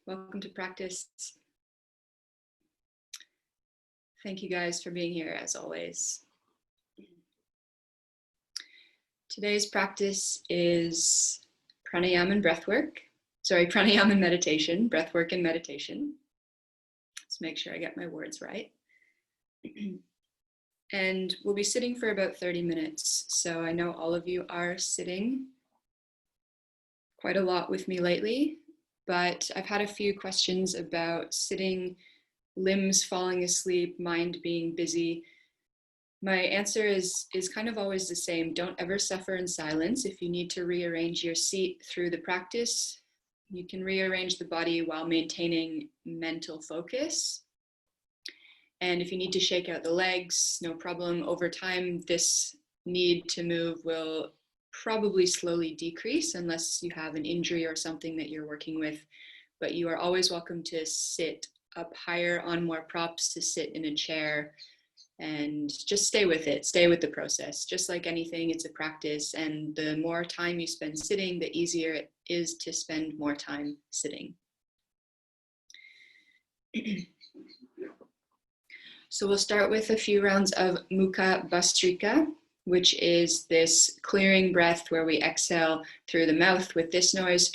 Welcome to practice. Thank you guys for being here as always. Today's practice is pranayama and breathwork. Pranayama and meditation, breathwork and meditation. Let's make sure I get my words right. And we'll be sitting for about 30 minutes. So I know all of you are sitting quite a lot with me lately, but I've had a few questions about sitting, limbs falling asleep, mind being busy. My answer is kind of always the same. Don't ever suffer in silence. If you need to rearrange your seat through the practice, you can rearrange the body while maintaining mental focus. And if you need to shake out the legs, no problem. Over time, this need to move will probably slowly decrease unless you have an injury or something that you're working with. But you are always welcome to sit up higher on more props, to sit in a chair, and just stay with it. Stay with the process. Just like anything, it's a practice. And the more time you spend sitting, the easier it is to spend more time sitting. So we'll start with a few rounds of Mukha Bhastrika, which is this clearing breath where we exhale through the mouth with this noise,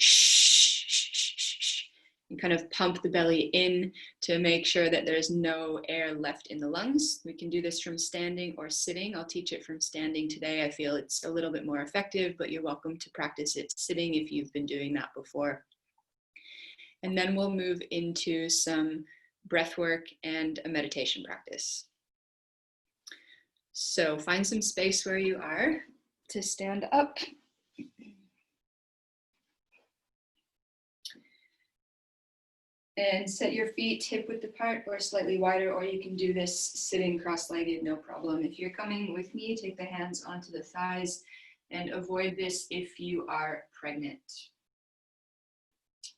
and kind of pump the belly in to make sure that there's no air left in the lungs. We can do this from standing or sitting. I'll teach it from standing today. I feel it's a little bit more effective, but you're welcome to practice it sitting if you've been doing that before. And then we'll move into some breath work and a meditation practice. So find some space where you are to stand up. And set your feet hip width apart or slightly wider, or you can do this sitting cross-legged, no problem. If you're coming with me, take the hands onto the thighs and avoid this if you are pregnant.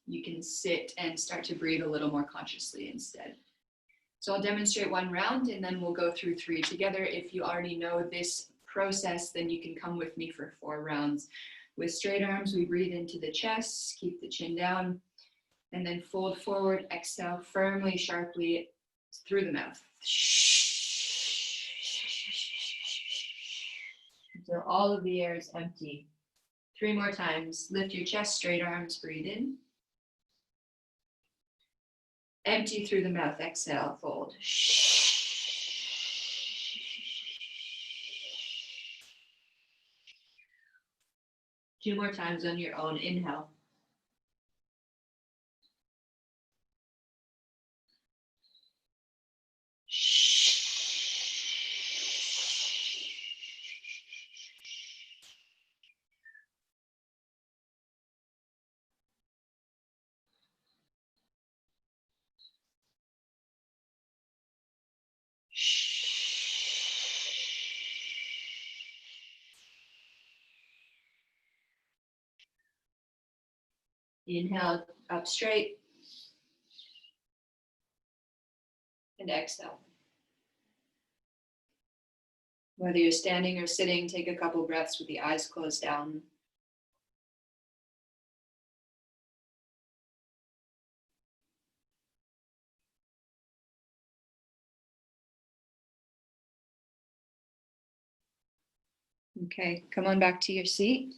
You can sit and start to breathe a little more consciously instead. So I'll demonstrate one round and then we'll go through 3 together. If you already know this process, then you can come with me for 4 rounds. With straight arms, we breathe into the chest, keep the chin down, and then fold forward, exhale firmly, sharply through the mouth. Until all of the air is empty. 3 more times. Lift your chest, straight arms, breathe in. Empty through the mouth, exhale, fold. 2 more times on your own, inhale. Inhale up straight and exhale. Whether you're standing or sitting, take a couple breaths with the eyes closed down. Okay, come on back to your seat.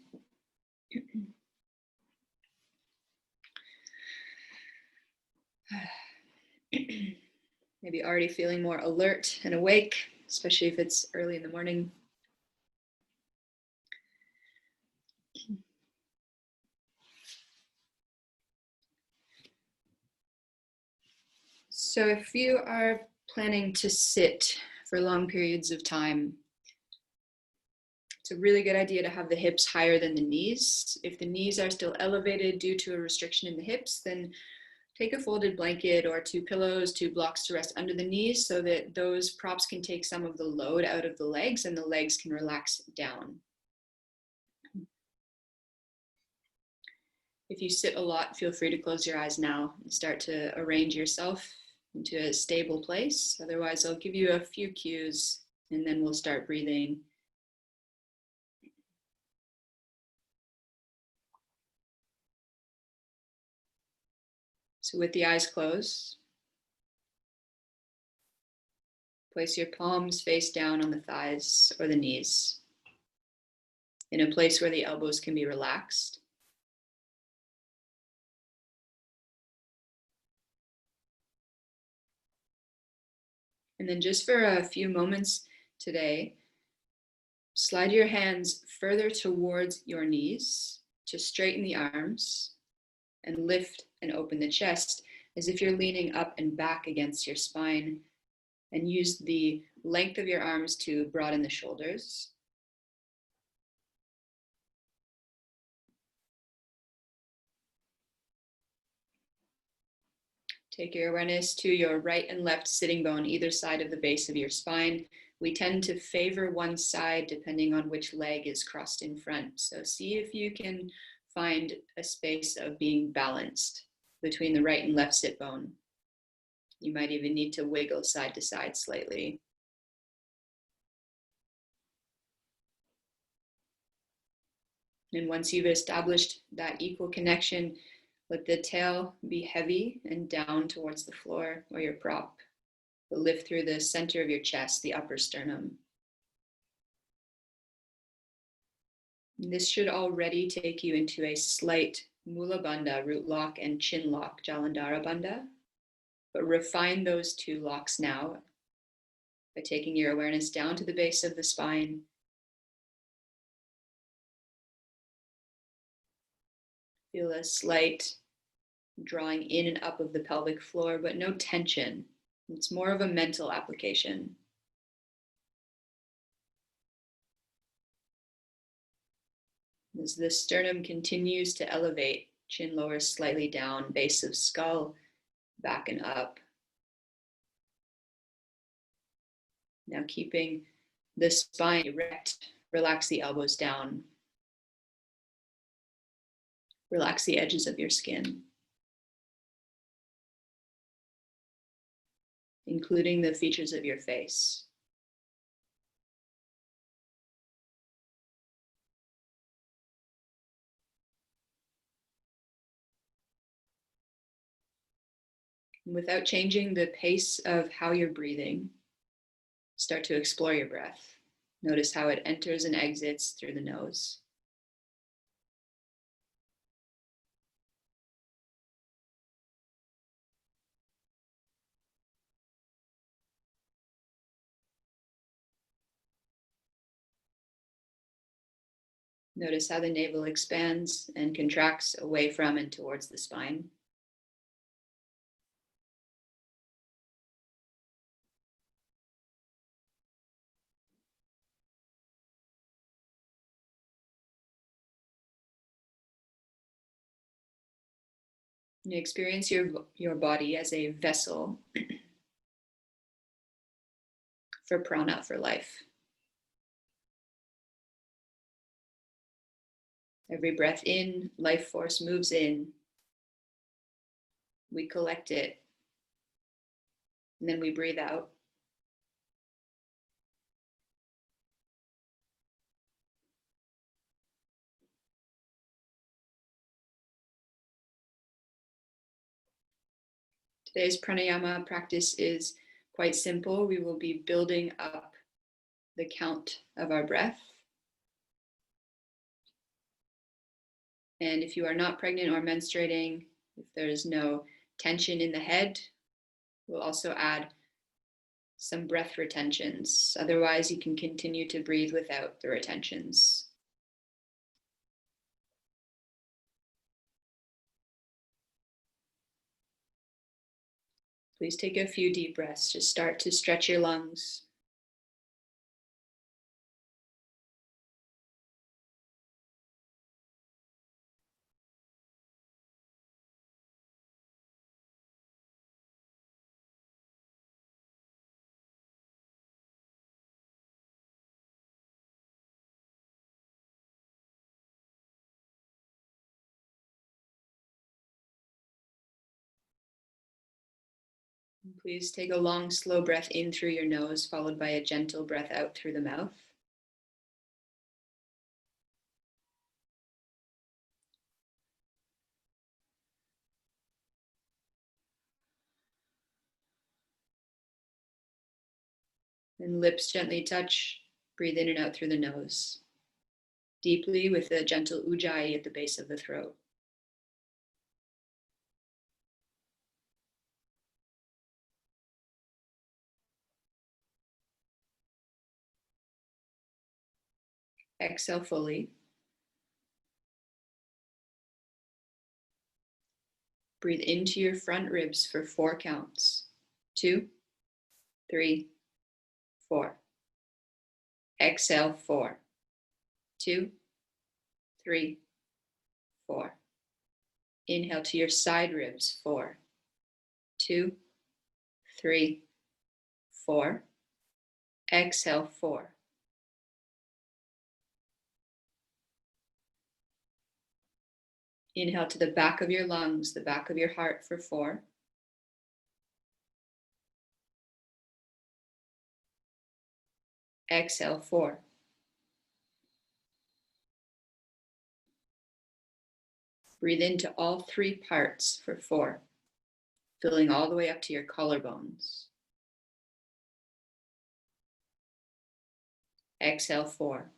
Maybe already feeling more alert and awake, especially if it's early in the morning. So if you are planning to sit for long periods of time, it's a really good idea to have the hips higher than the knees. If the knees are still elevated due to a restriction in the hips, then take a folded blanket or 2 pillows, 2 blocks to rest under the knees so that those props can take some of the load out of the legs and the legs can relax down. If you sit a lot, feel free to close your eyes now and start to arrange yourself into a stable place. Otherwise, I'll give you a few cues and then we'll start breathing. So with the eyes closed, place your palms face down on the thighs or the knees in a place where the elbows can be relaxed. And then just for a few moments today, slide your hands further towards your knees to straighten the arms and lift and open the chest as if you're leaning up and back against your spine, and use the length of your arms to broaden the shoulders. Take your awareness to your right and left sitting bone, either side of the base of your spine. We tend to favor one side depending on which leg is crossed in front. So see if you can find a space of being balanced between the right and left sit bone. You might even need to wiggle side to side slightly. And once you've established that equal connection, let the tail be heavy and down towards the floor or your prop. But lift through the center of your chest, the upper sternum. And this should already take you into a slight Mula Bandha, root lock, and chin lock, Jalandhara Bandha. But refine those two locks now by taking your awareness down to the base of the spine. Feel a slight drawing in and up of the pelvic floor, but no tension. It's more of a mental application. As the sternum continues to elevate, chin lowers slightly down, base of skull back and up. Now keeping the spine erect, relax the elbows down. Relax the edges of your skin, including the features of your face. Without changing the pace of how you're breathing, start to explore your breath. Notice how it enters and exits through the nose. Notice how the navel expands and contracts away from and towards the spine. You experience your body as a vessel for prana, for life. Every breath in, life force moves in. We collect it, and then we breathe out. Today's pranayama practice is quite simple. We will be building up the count of our breath. And if you are not pregnant or menstruating, if there is no tension in the head, we'll also add some breath retentions. Otherwise, you can continue to breathe without the retentions. Please take a few deep breaths. Just start to stretch your lungs. Please take a long, slow breath in through your nose, followed by a gentle breath out through the mouth. And lips gently touch. Breathe in and out through the nose. Deeply with a gentle ujjayi at the base of the throat. Exhale fully. Breathe into your front ribs for 4 counts. 2, 3, 4. Exhale 4. 2, 3, 4. Inhale to your side ribs. 4, 2, 3, 4. Exhale 4. Inhale to the back of your lungs, the back of your heart for 4. Exhale 4. Breathe into all 3 parts for 4, filling all the way up to your collarbones. Exhale 4.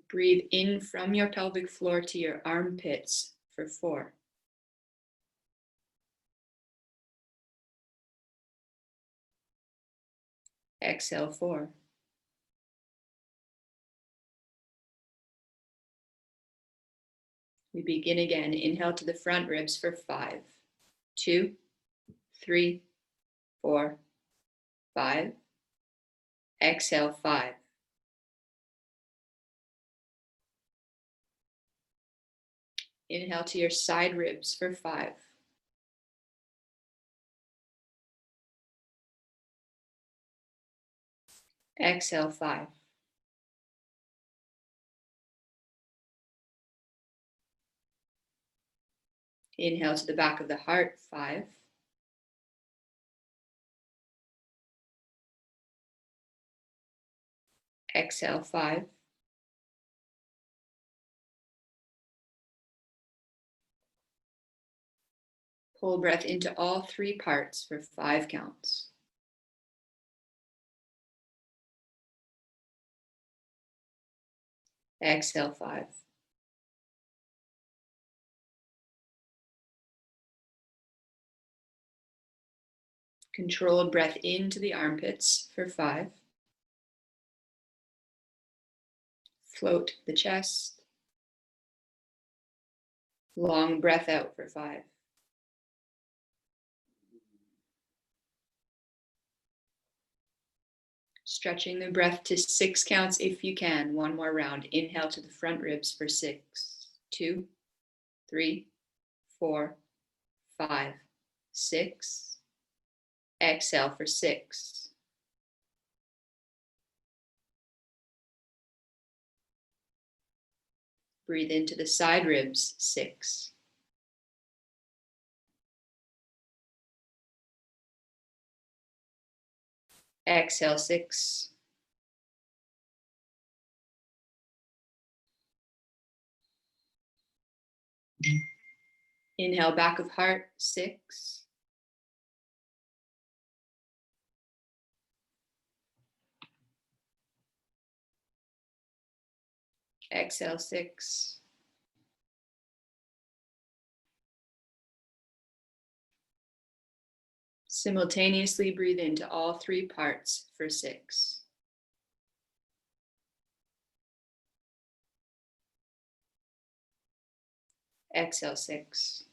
Breathe in from your pelvic floor to your armpits for 4. Exhale 4. We begin again. Inhale to the front ribs for 5, 2, 3, 4, 5. Exhale 5. Inhale to your side ribs for 5. Exhale 5. Inhale to the back of the heart, 5. Exhale 5. Pull breath into all 3 parts for 5 counts. Exhale 5. Controlled breath into the armpits for 5. Float the chest. Long breath out for 5. Stretching the breath to 6 counts if you can. One more round. Inhale to the front ribs for 6, 2, 3, 4, 5, 6. Exhale for 6. Breathe into the side ribs, 6. Exhale 6. Inhale back of heart, 6. Exhale 6. Simultaneously breathe into all 3 parts for 6. Exhale 6.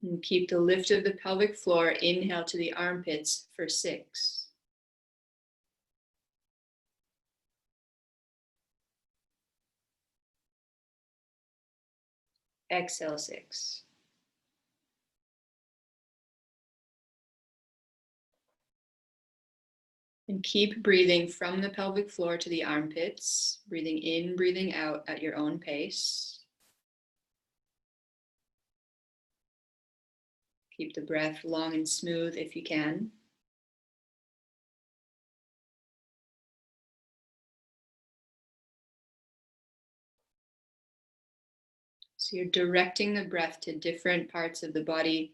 And keep the lift of the pelvic floor. Inhale to the armpits for 6. Exhale 6. And keep breathing from the pelvic floor to the armpits, breathing in, breathing out at your own pace. Keep the breath long and smooth if you can. So you're directing the breath to different parts of the body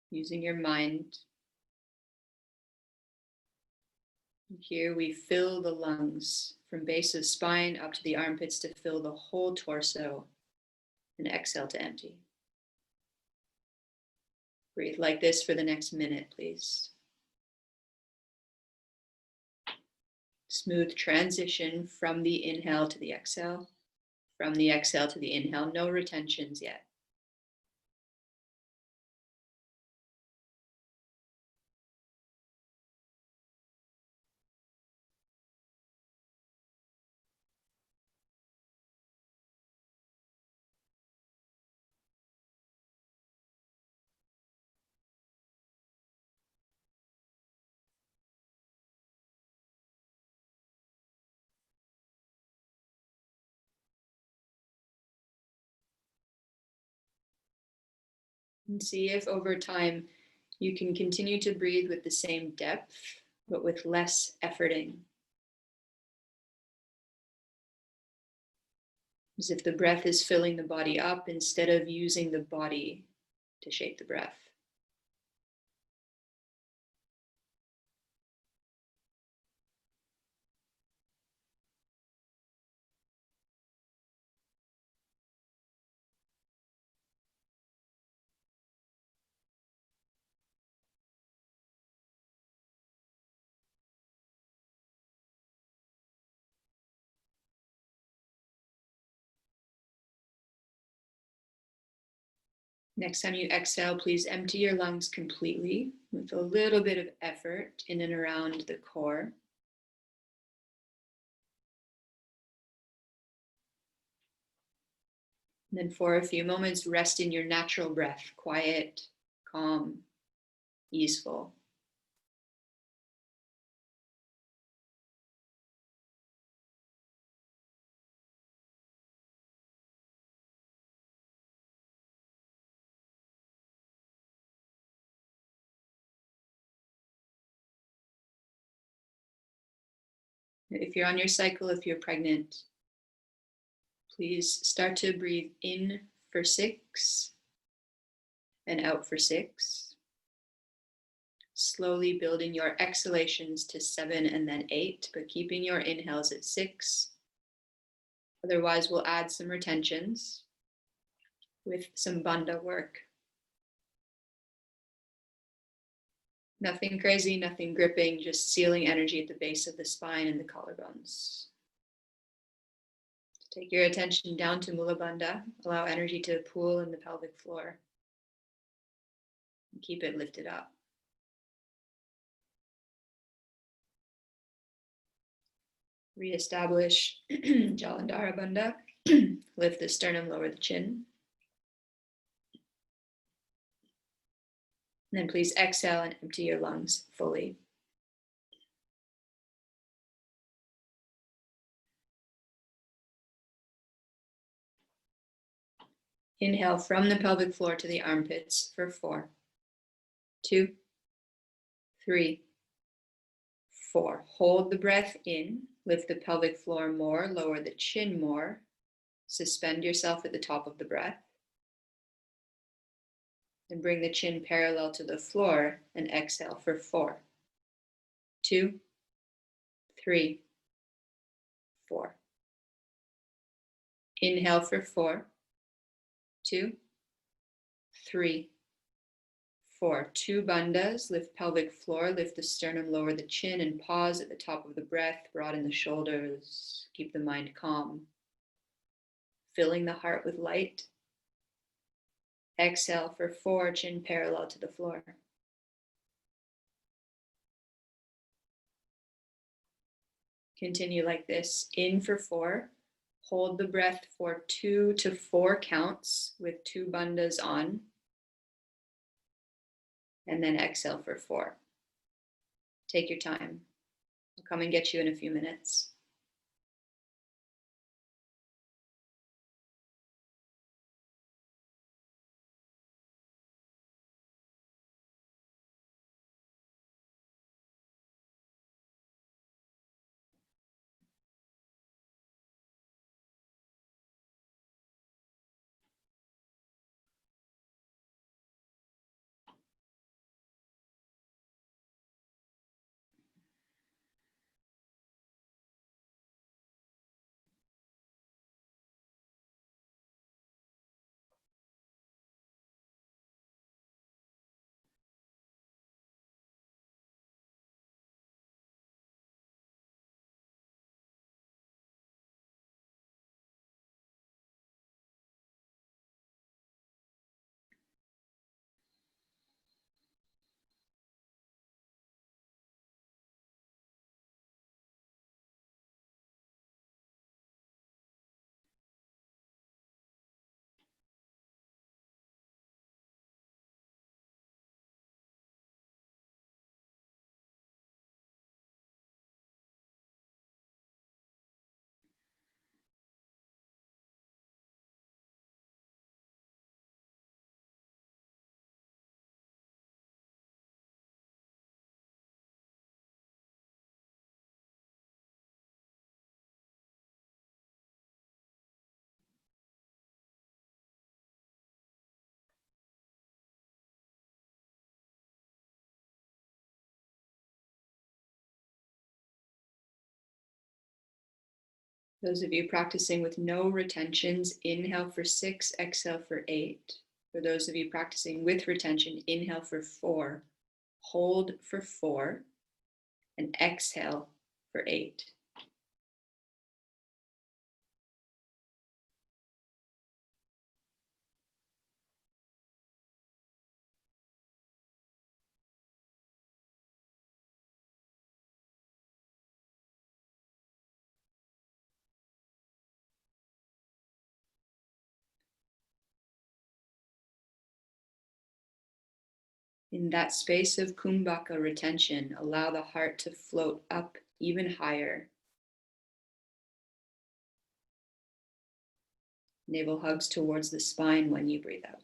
using your mind. And here we fill the lungs from base of spine up to the armpits to fill the whole torso, and exhale to empty. Breathe like this for the next minute, please. Smooth transition from the inhale to the exhale, from the exhale to the inhale, no retentions yet. And see if over time you can continue to breathe with the same depth, but with less efforting. As if the breath is filling the body up instead of using the body to shape the breath. Next time you exhale, please empty your lungs completely with a little bit of effort in and around the core. And then for a few moments, rest in your natural breath, quiet, calm, easeful. If you're on your cycle, if you're pregnant, please start to breathe in for 6 and out for 6. Slowly building your exhalations to 7 and then 8, but keeping your inhales at 6. Otherwise, we'll add some retentions with some bandha work. Nothing crazy, nothing gripping, just sealing energy at the base of the spine and the collarbones. Take your attention down to Mula Bandha. Allow energy to pool in the pelvic floor. And keep it lifted up. Reestablish Jalandhara Bandha. Lift the sternum, lower the chin. And then please exhale and empty your lungs fully. Inhale from the pelvic floor to the armpits for 4, 2, 3, 4. Hold the breath in. Lift the pelvic floor more. Lower the chin more. Suspend yourself at the top of the breath. And bring the chin parallel to the floor and exhale for 4, 2, 3, 4. Inhale for 4, 2, 3, 4. 2 bandhas. Lift pelvic floor, lift the sternum, lower the chin, and pause at the top of the breath. Broaden the shoulders. Keep the mind calm. Filling the heart with light. Exhale for 4, chin parallel to the floor. Continue like this. In for 4. Hold the breath for 2 to 4 counts with 2 bandhas on. And then exhale for 4. Take your time. I'll come and get you in a few minutes. Those of you practicing with no retentions, inhale for 6, exhale for 8. For those of you practicing with retention, inhale for 4, hold for 4, and exhale for 8. In that space of kumbhaka retention, allow the heart to float up even higher. Navel hugs towards the spine when you breathe out.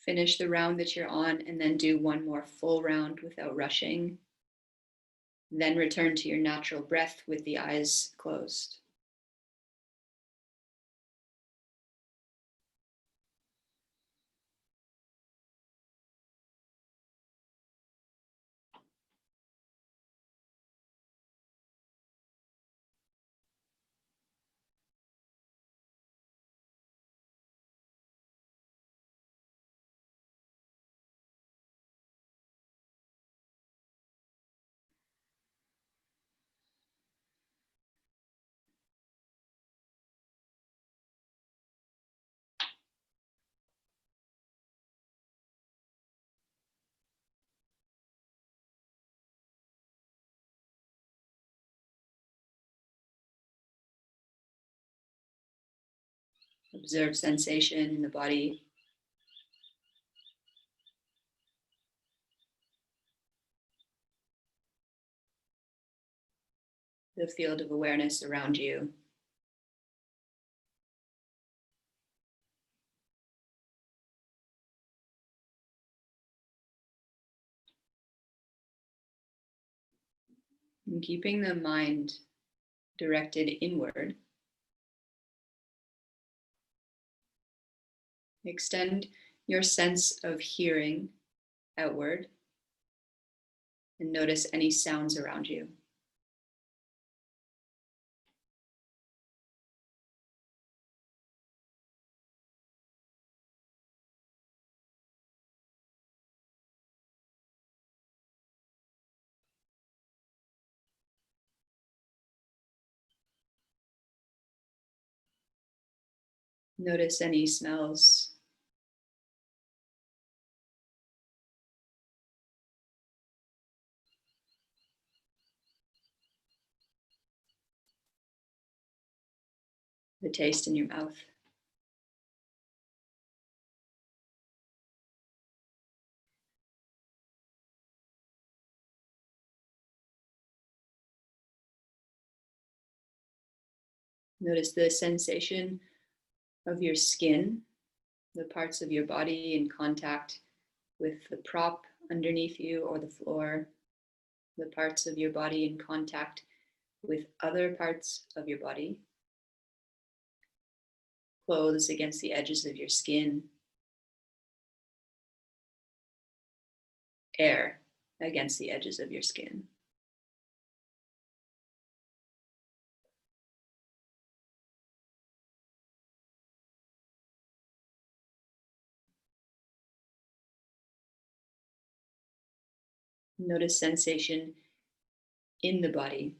Finish the round that you're on and then do one more full round without rushing. Then return to your natural breath with the eyes closed. Observe sensation in the body. The field of awareness around you. And keeping the mind directed inward, extend your sense of hearing outward and notice any sounds around you. Notice any smells. The taste in your mouth. Notice the sensation of your skin, the parts of your body in contact with the prop underneath you or the floor, the parts of your body in contact with other parts of your body, clothes against the edges of your skin, air against the edges of your skin. Notice sensation in the body,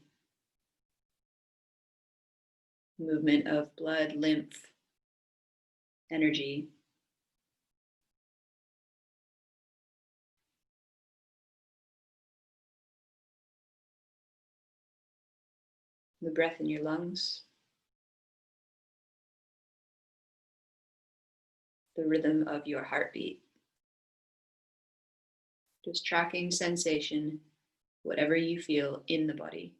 movement of blood, lymph, energy. The breath in your lungs. the rhythm of your heartbeat. Just tracking sensation, whatever you feel in the body.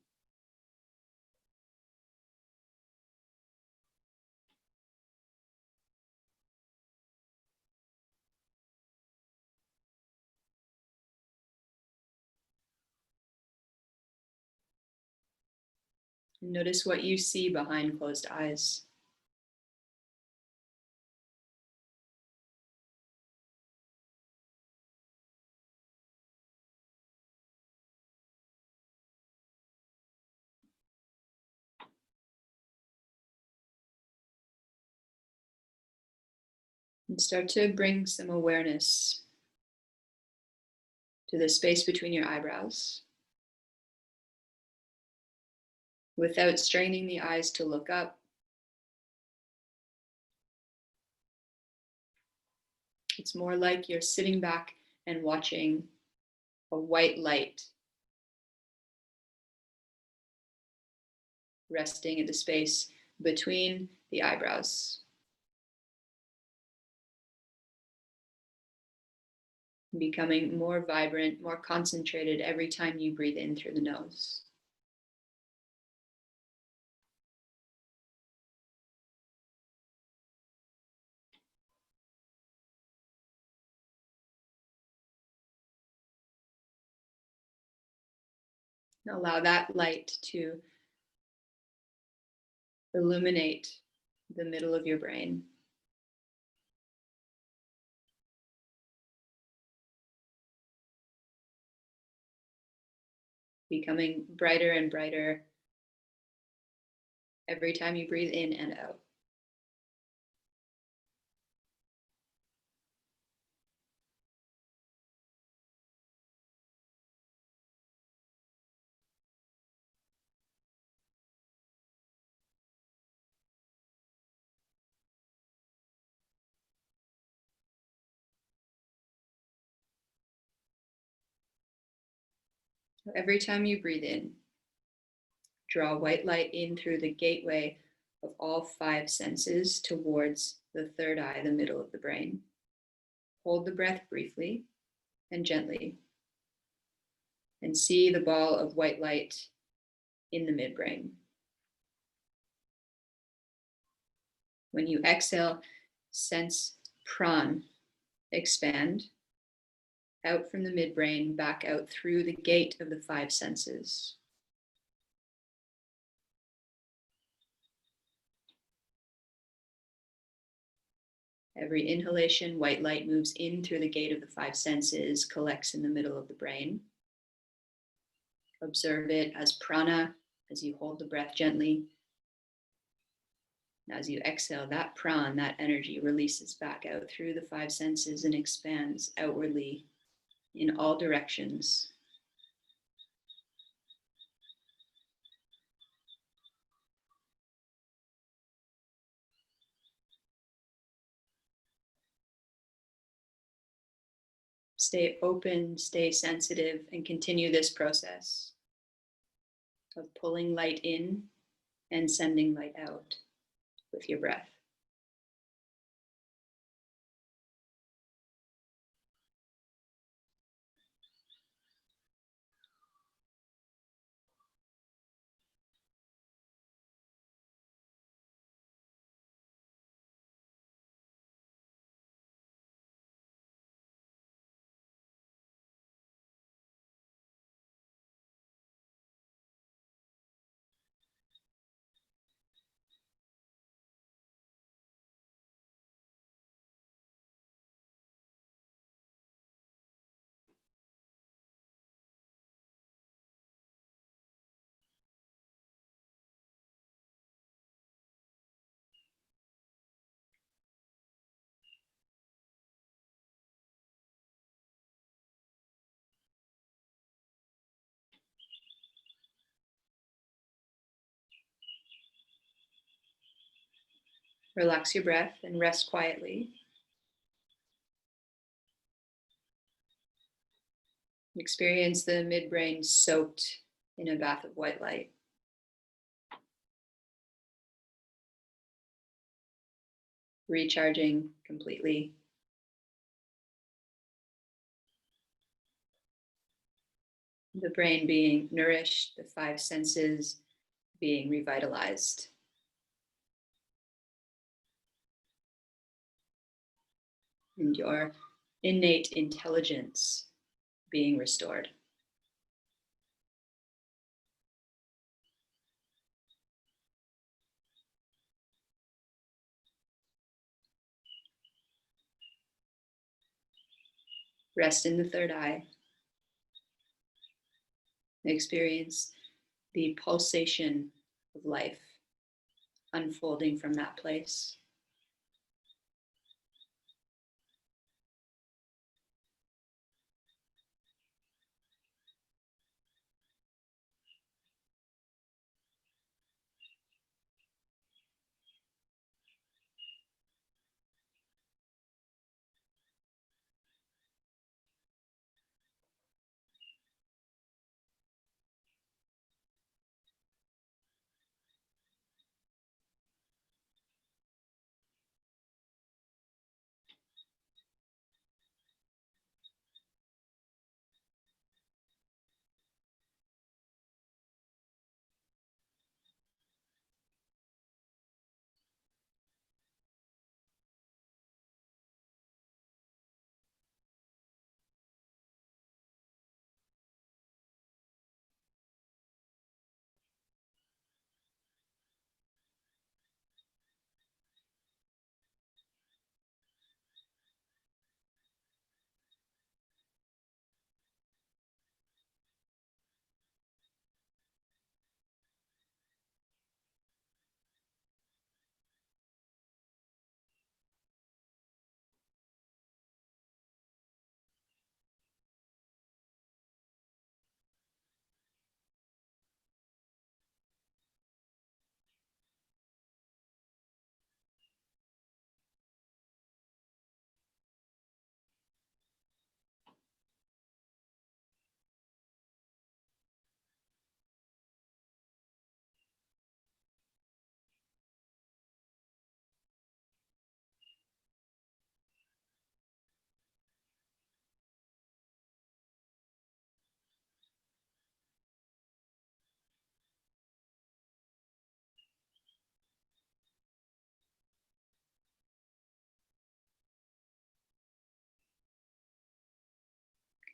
Notice what you see behind closed eyes. And start to bring some awareness to the space between your eyebrows without straining the eyes to look up. It's more like you're sitting back and watching a white light resting at the space between the eyebrows. Becoming more vibrant, more concentrated every time you breathe in through the nose. Allow that light to illuminate the middle of your brain. Becoming brighter and brighter every time you breathe in and out. Every time you breathe in, draw white light in through the gateway of all 5 senses towards the third eye, the middle of the brain. Hold the breath briefly and gently, and see the ball of white light in the midbrain. When you exhale, sense pran expand out from the midbrain, back out through the gate of the 5 senses. Every inhalation, white light moves in through the gate of the 5 senses, collects in the middle of the brain. Observe it as prana as you hold the breath gently. As you exhale, that pran, that energy, releases back out through the 5 senses and expands outwardly in all directions. Stay open, stay sensitive, and continue this process of pulling light in and sending light out with your breath. Relax your breath and rest quietly. Experience the midbrain soaked in a bath of white light. recharging completely. The brain being nourished, the five senses being revitalized. And your innate intelligence being restored. Rest in the third eye. Experience the pulsation of life unfolding from that place.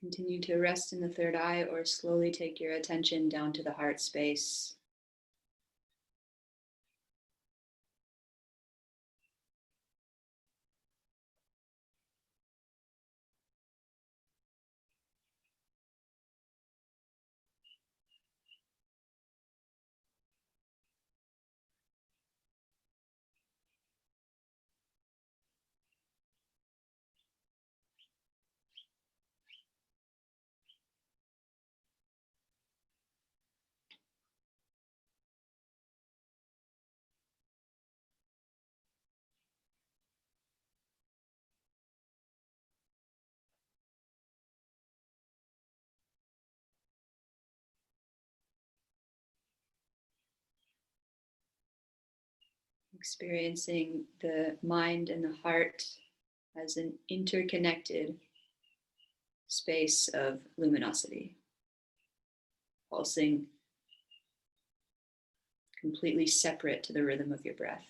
Continue to rest in the third eye or slowly take your attention down to the heart space. Experiencing the mind and the heart as an interconnected space of luminosity, pulsing completely separate to the rhythm of your breath.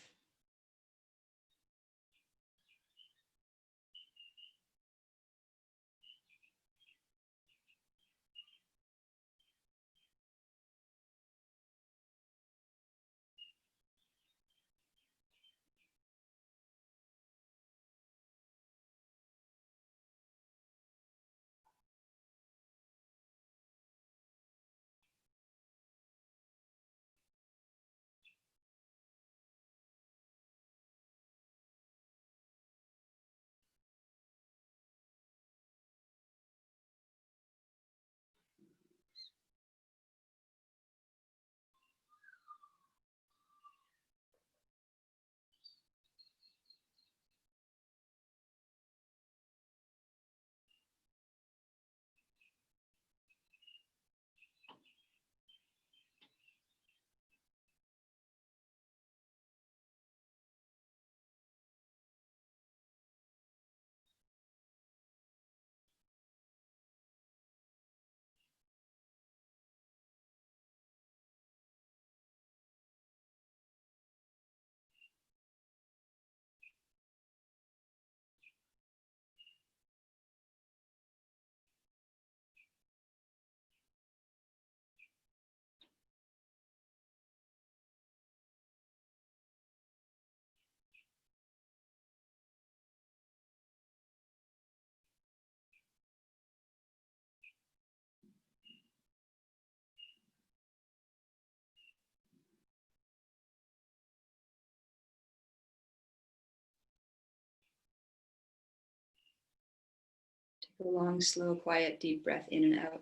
Take a long, slow, quiet, deep breath in and out.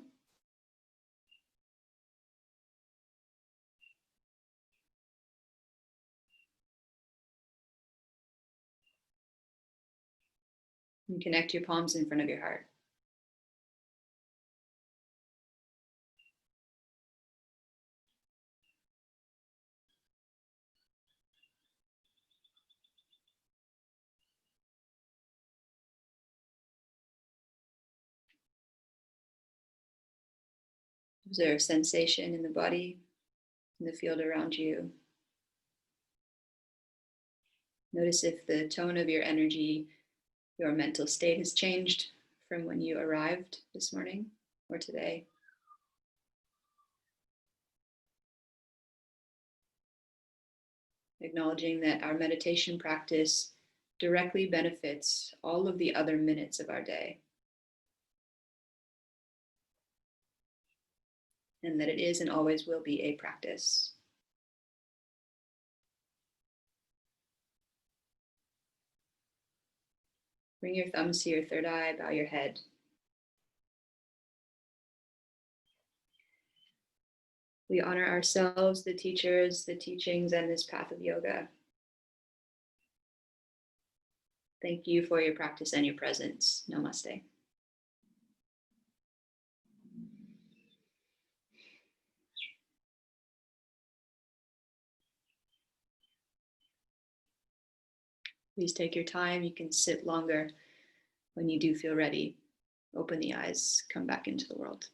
And connect your palms in front of your heart. Observe sensation in the body, in the field around you. Notice if the tone of your energy, your mental state has changed from when you arrived this morning or today. Acknowledging that our meditation practice directly benefits all of the other minutes of our day. And that it is and always will be a practice. Bring your thumbs to your third eye, bow your head. We honor ourselves, the teachers, the teachings, and this path of yoga. Thank you for your practice and your presence. Namaste. Please take your time. You can sit longer when you do feel ready. Open the eyes, come back into the world.